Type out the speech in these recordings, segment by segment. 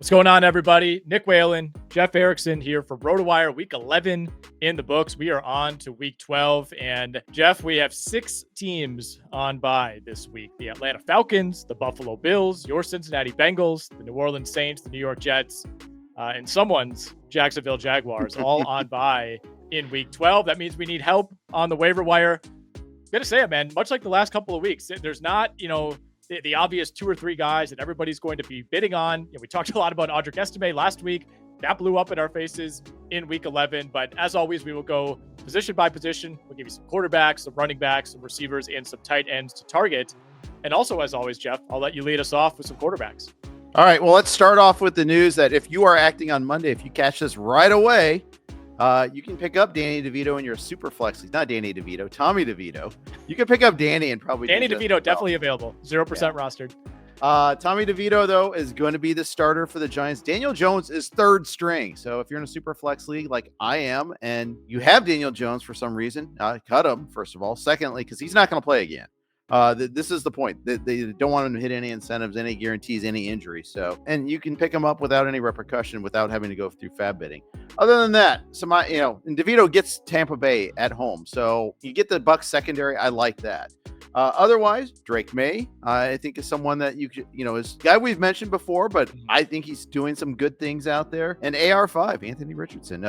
What's going on, everybody? Nick Whalen, Jeff Erickson here for RotoWire. Week 11 in the books. We are on to week 12. And Jeff, we have 6 teams on bye this week. The Atlanta Falcons, the Buffalo Bills, your Cincinnati Bengals, the New Orleans Saints, the New York Jets, and someone's Jacksonville Jaguars all on bye in week 12. That means we need help on the waiver wire. Gotta say it, man, much like the last couple of weeks, there's not, the obvious 2 or 3 guys that everybody's going to be bidding on. We talked a lot about Audric Estime last week. That blew up in our faces in week 11. But as always, we will go position by position. We'll give you some quarterbacks, some running backs, some receivers, and some tight ends to target. And also, as always, Jeff, I'll let you lead us off with some quarterbacks. All right, well, let's start off with the news that if you are acting on Monday, if you catch this right away, you can pick up Danny Devito in your super flex league. Not Danny DeVito, Tommy DeVito. You can pick up Danny and probably Danny DeVito definitely available. 0% rostered. Tommy DeVito, though, is going to be the starter for the Giants. Daniel Jones is third string. So if you're in a super flex league like I am, and you have Daniel Jones for some reason, cut him, first of all. Secondly, because he's not going to play again. This is the point. They don't want him to hit any incentives, any guarantees, any injury. So, and you can pick him up without any repercussion, without having to go through fab bidding. Other than that, and DeVito gets Tampa Bay at home, so you get the Bucs secondary. I like that. Otherwise, Drake Maye, I think, is someone that you could, is a guy we've mentioned before, but I think he's doing some good things out there. And AR5, Anthony Richardson,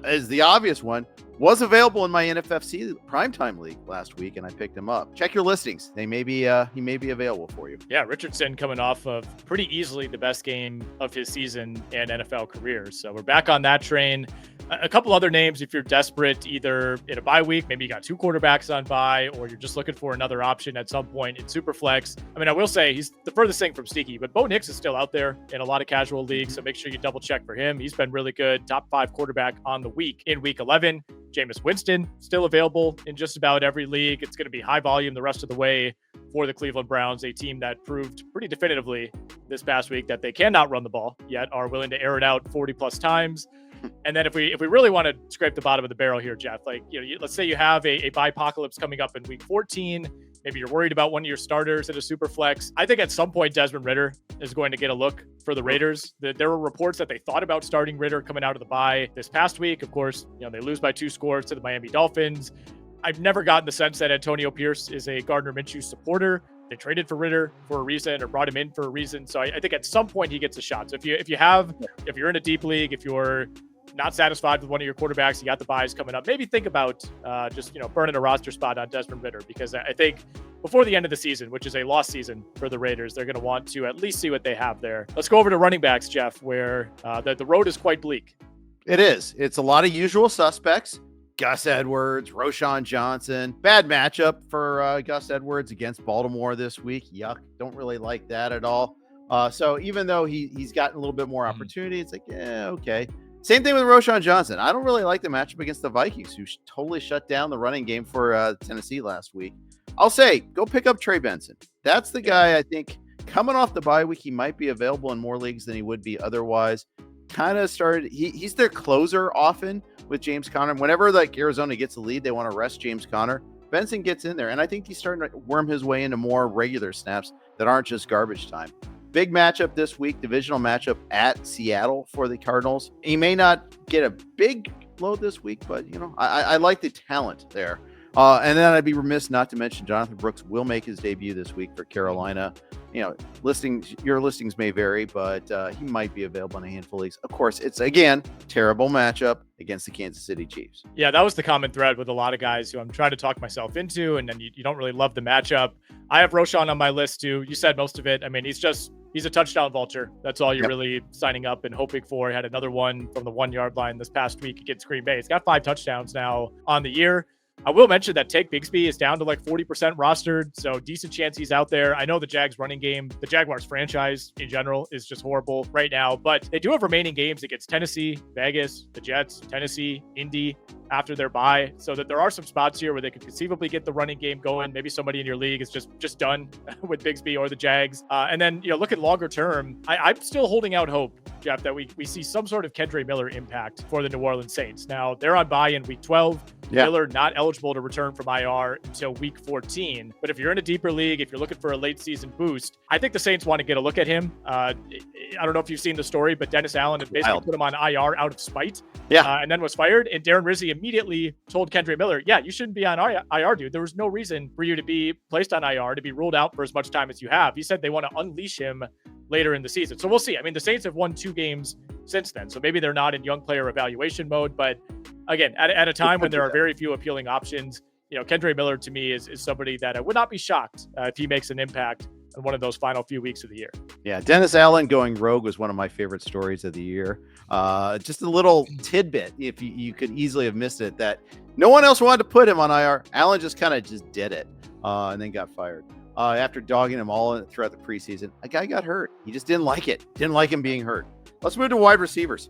is the obvious one. Was available in my NFFC primetime league last week, and I picked him up. Check your listings; he may be available for you. Yeah, Richardson coming off of pretty easily the best game of his season and NFL career, so we're back on that train. A couple other names, if you're desperate, either in a bye week, maybe you got 2 quarterbacks on bye, or you're just looking for another option at some point in Superflex. I mean, I will say he's the furthest thing from sneaky, but Bo Nix is still out there in a lot of casual leagues, so make sure you double check for him. He's been really good. Top 5 quarterback on the week in week 11. Jameis Winston still available in just about every league. It's going to be high volume the rest of the way for the Cleveland Browns, a team that proved pretty definitively this past week that they cannot run the ball, yet are willing to air it out 40 plus times. And then if we really want to scrape the bottom of the barrel here, Jeff, let's say you have a bye-apocalypse coming up in week 14. Maybe you're worried about one of your starters at a super flex. I think at some point Desmond Ridder is going to get a look for the Raiders. There were reports that they thought about starting Ridder coming out of the bye this past week. Of course, they lose by 2 scores to the Miami Dolphins. I've never gotten the sense that Antonio Pierce is a Gardner Minshew supporter. They traded for Ridder for a reason, or brought him in for a reason. So I think at some point he gets a shot. So if you're in a deep league, if you're not satisfied with one of your quarterbacks, you got the buys coming up, maybe think about just burning a roster spot on Desmond Ridder, because I think before the end of the season, which is a lost season for the Raiders, they're going to want to at least see what they have there. Let's go over to running backs, Jeff, where the road is quite bleak. It is. It's a lot of usual suspects. Gus Edwards, Roschon Johnson. Bad matchup for Gus Edwards against Baltimore this week. Yuck. Don't really like that at all. So even though he's gotten a little bit more opportunity, it's like, yeah, okay. Same thing with Roschon Johnson. I don't really like the matchup against the Vikings, who totally shut down the running game for Tennessee last week. I'll say, go pick up Trey Benson. That's the guy I think coming off the bye week, he might be available in more leagues than he would be otherwise. Kind of started, he's their closer often with James Conner. Whenever Arizona gets a lead, they want to rest James Conner. Benson gets in there, and I think he's starting to worm his way into more regular snaps that aren't just garbage time. Big matchup this week, divisional matchup at Seattle for the Cardinals. He may not get a big load this week, but I like the talent there. And then I'd be remiss not to mention Jonathan Brooks will make his debut this week for Carolina. Your listings may vary, but he might be available in a handful of leagues. Of course, it's again terrible matchup against the Kansas City Chiefs. Yeah, that was the common thread with a lot of guys who I'm trying to talk myself into, and then you don't really love the matchup. I have Roschon on my list too. You said most of it. I mean, he's a touchdown vulture. That's all you're really signing up and hoping for. He had another one from the 1-yard line this past week against Green Bay. He's got 5 touchdowns now on the year. I will mention that Bigsby is down to 40% rostered, so decent chance he's out there. I know the Jags running game, the Jaguars franchise in general is just horrible right now, but they do have remaining games against Tennessee, Vegas, the Jets, Tennessee, Indy after their bye, so that there are some spots here where they could conceivably get the running game going. Maybe somebody in your league is just done with Bigsby or the Jags. And then, look at longer term. I'm still holding out hope, Jeff, that we see some sort of Kendre Miller impact for the New Orleans Saints. Now, they're on bye in week 12. Yeah. Miller not eligible to return from IR until week 14. But if you're in a deeper league, if you're looking for a late season boost, I think the Saints want to get a look at him. I don't know if you've seen the story, but Dennis Allen had basically put him on IR out of spite. Yeah. And then was fired. And Darren Rizzi immediately told Kendre Miller, yeah, you shouldn't be on IR, dude. There was no reason for you to be placed on IR, to be ruled out for as much time as you have. He said they want to unleash him later in the season. So we'll see. I mean, the Saints have won 2 games since then. So maybe they're not in young player evaluation mode. But again, at a time when there are very few appealing options, Kendre Miller to me is somebody that I would not be shocked if he makes an impact in one of those final few weeks of the year. Yeah, Dennis Allen going rogue was one of my favorite stories of the year. Just a little tidbit, if you could easily have missed it, that no one else wanted to put him on IR. Allen just did it and then got fired. After dogging him all throughout the preseason, a guy got hurt. He just didn't like it. Didn't like him being hurt. Let's move to wide receivers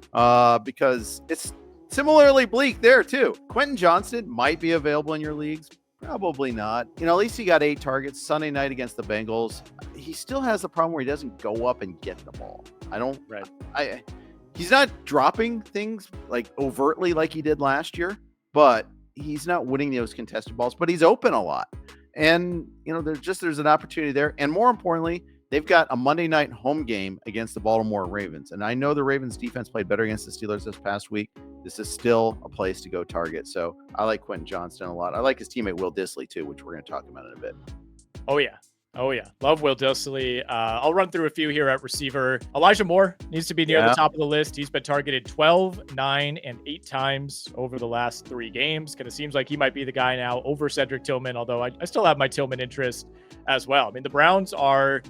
because it's similarly bleak there too. Quentin Johnston might be available in your leagues. Probably not. At least he got 8 targets Sunday night against the Bengals. He still has the problem where he doesn't go up and get the ball. He's not dropping things like overtly like he did last year, but he's not winning those contested balls, but he's open a lot. And, there's an opportunity there. And more importantly, they've got a Monday night home game against the Baltimore Ravens. And I know the Ravens defense played better against the Steelers this past week. This is still a place to go target. So I like Quentin Johnston a lot. I like his teammate Will Dissly too, which we're going to talk about in a bit. Oh yeah. Love Will Dissly. I'll run through a few here at receiver. Elijah Moore needs to be near the top of the list. He's been targeted 12, 9, and 8 times over the last 3 games. Kind of seems like he might be the guy now over Cedric Tillman, although I still have my Tillman interest as well. I mean, the Browns are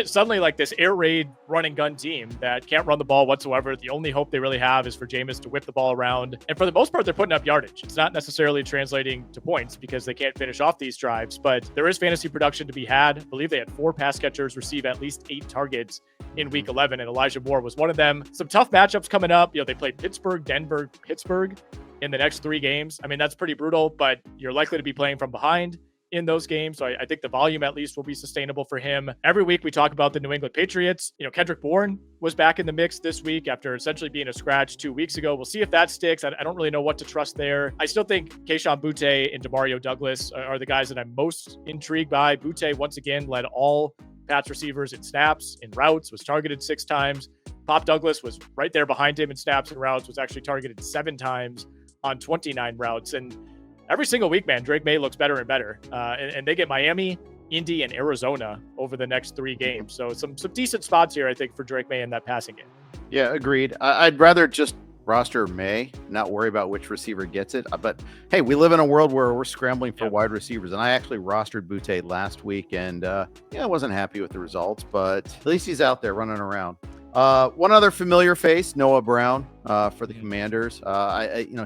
suddenly like this air raid running gun team that can't run the ball whatsoever. The only hope they really have is for Jameis to whip the ball around. And for the most part, they're putting up yardage. It's not necessarily translating to points because they can't finish off these drives, but there is fantasy production to be had. I believe they had 4 pass catchers receive at least 8 targets in week 11, and Elijah Moore was one of them. Some tough matchups coming up. They played Pittsburgh, Denver, Pittsburgh in the next 3 games. I mean, that's pretty brutal, but you're likely to be playing from behind in those games. So I think the volume at least will be sustainable for him. Every week we talk about the New England Patriots. Kendrick Bourne was back in the mix this week after essentially being a scratch 2 weeks ago. We'll see if that sticks. I don't really know what to trust there. I still think Kayshon Boutte and Demario Douglas are the guys that I'm most intrigued by. Boutte once again led all Pats receivers in snaps, in routes, was targeted 6 times. Pop Douglas was right there behind him in snaps and routes, was actually targeted 7 times on 29 routes. And every single week, man, Drake Maye looks better and better. And they get Miami, Indy, and Arizona over the next 3 games. So some decent spots here, I think, for Drake Maye in that passing game. Yeah, agreed. I'd rather just roster Maye, not worry about which receiver gets it. But hey, we live in a world where we're scrambling for wide receivers. And I actually rostered Boutte last week. And I wasn't happy with the results, but at least he's out there running around. One other familiar face, Noah Brown for the Commanders.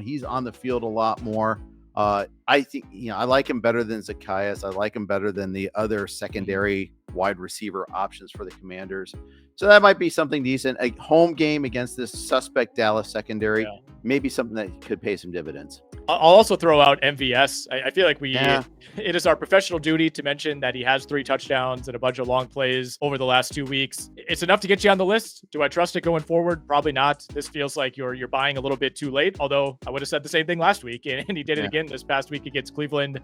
He's on the field a lot more. I think, I like him better than Zacchaeus. I like him better than the other secondary wide receiver options for the Commanders. So that might be something decent. A home game against this suspect Dallas secondary, maybe something that could pay some dividends. I'll also throw out MVS. I feel like it is our professional duty to mention that he has 3 touchdowns and a bunch of long plays over the last 2 weeks. It's enough to get you on the list. Do I trust it going forward? Probably not. This feels like you're buying a little bit too late, although I would have said the same thing last week, and he did it again this past week against Cleveland.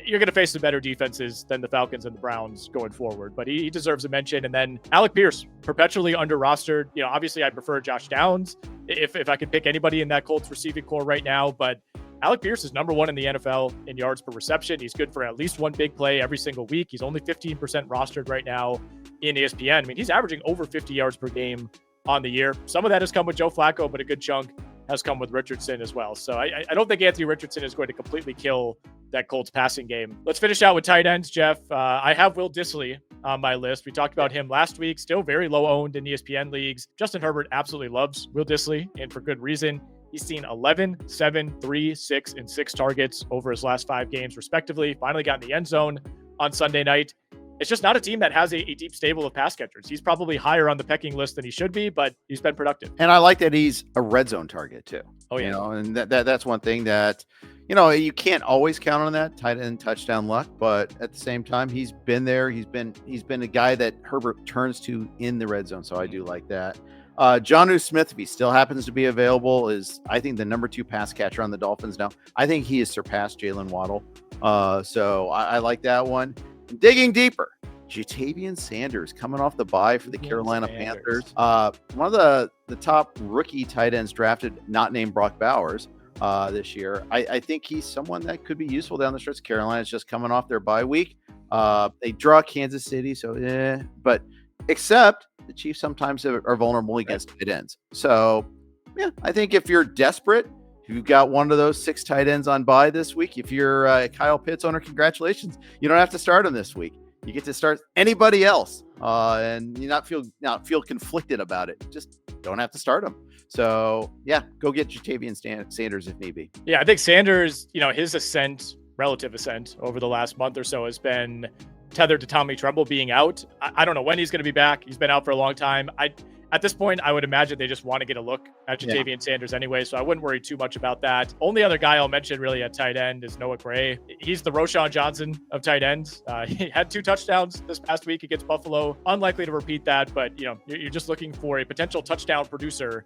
You're going to face some better defenses than the Falcons and the Browns going forward, but he deserves a mention. And then Alec Pierce, perpetually under rostered. Obviously I prefer Josh Downs if I could pick anybody in that Colts receiving core right now, but Alec Pierce is number 1 in the NFL in yards per reception. He's good for at least 1 big play every single week. He's only 15% rostered right now in ESPN. I mean, he's averaging over 50 yards per game on the year. Some of that has come with Joe Flacco, but a good chunk has come with Richardson as well. So I don't think Anthony Richardson is going to completely kill that Colts passing game. Let's finish out with tight ends, Jeff. I have Will Dissly on my list. We talked about him last week, still very low owned in ESPN leagues. Justin Herbert absolutely loves Will Dissly, and for good reason. He's seen 11, 7, 3, 6, and 6 targets over his last 5 games, respectively. Finally got in the end zone on Sunday night. It's just not a team that has a deep stable of pass catchers. He's probably higher on the pecking list than he should be, but he's been productive. And I like that he's a red zone target too. Oh yeah. And that's one thing that, you can't always count on that tight end touchdown luck, but at the same time, he's been there. He's been a guy that Herbert turns to in the red zone. So I do like that. Jonnu Smith, if he still happens to be available, is I think the number 2 pass catcher on the Dolphins now. I think he has surpassed Jalen Waddle. So I like that one. Digging deeper, Ja'Tavion Sanders coming off the bye for the Carolina Panthers. One of the top rookie tight ends drafted, not named Brock Bowers this year. I think he's someone that could be useful down the stretch. Carolina's just coming off their bye week. They draw Kansas City, so but except the Chiefs sometimes are vulnerable against tight ends. So yeah, I think if you're desperate, if you've got one of those 6 tight ends on bye this week, if you're a Kyle Pitts owner, congratulations. You don't have to start him this week. You get to start anybody else, and you not feel conflicted about it. Just don't have to start him. So yeah, go get Ja'Tavion Sanders if need be. Yeah, I think Sanders, his relative ascent over the last month or so has been tethered to Tommy Tremble being out. I don't know when he's going to be back. He's been out for a long time. At this point, I would imagine they just want to get a look at Ja'Tavion Sanders anyway, so I wouldn't worry too much about that. Only other guy I'll mention really at tight end is Noah Gray. He's the Roschon Johnson of tight ends. He had 2 touchdowns this past week against Buffalo. Unlikely to repeat that, but you're just looking for a potential touchdown producer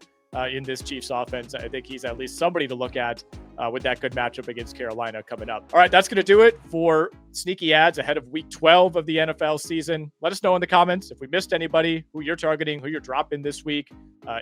in this Chiefs offense. I think he's at least somebody to look at with that good matchup against Carolina coming up. All right, that's going to do it for sneaky ads ahead of week 12 of the NFL season. Let us know in the comments if we missed anybody, who you're targeting, who you're dropping this week.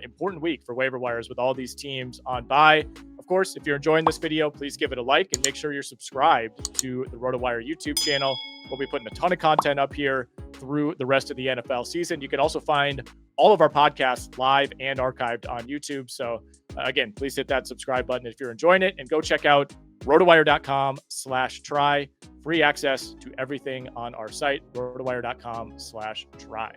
Important week for waiver wires with all these teams on bye. Of course, if you're enjoying this video, please give it a like and make sure you're subscribed to the RotoWire YouTube channel. We'll be putting a ton of content up here through the rest of the NFL season. You can also find all of our podcasts live and archived on YouTube. So again, please hit that subscribe button if you're enjoying it, and go check out rotowire.com/try. Free access to everything on our site, rotowire.com/try.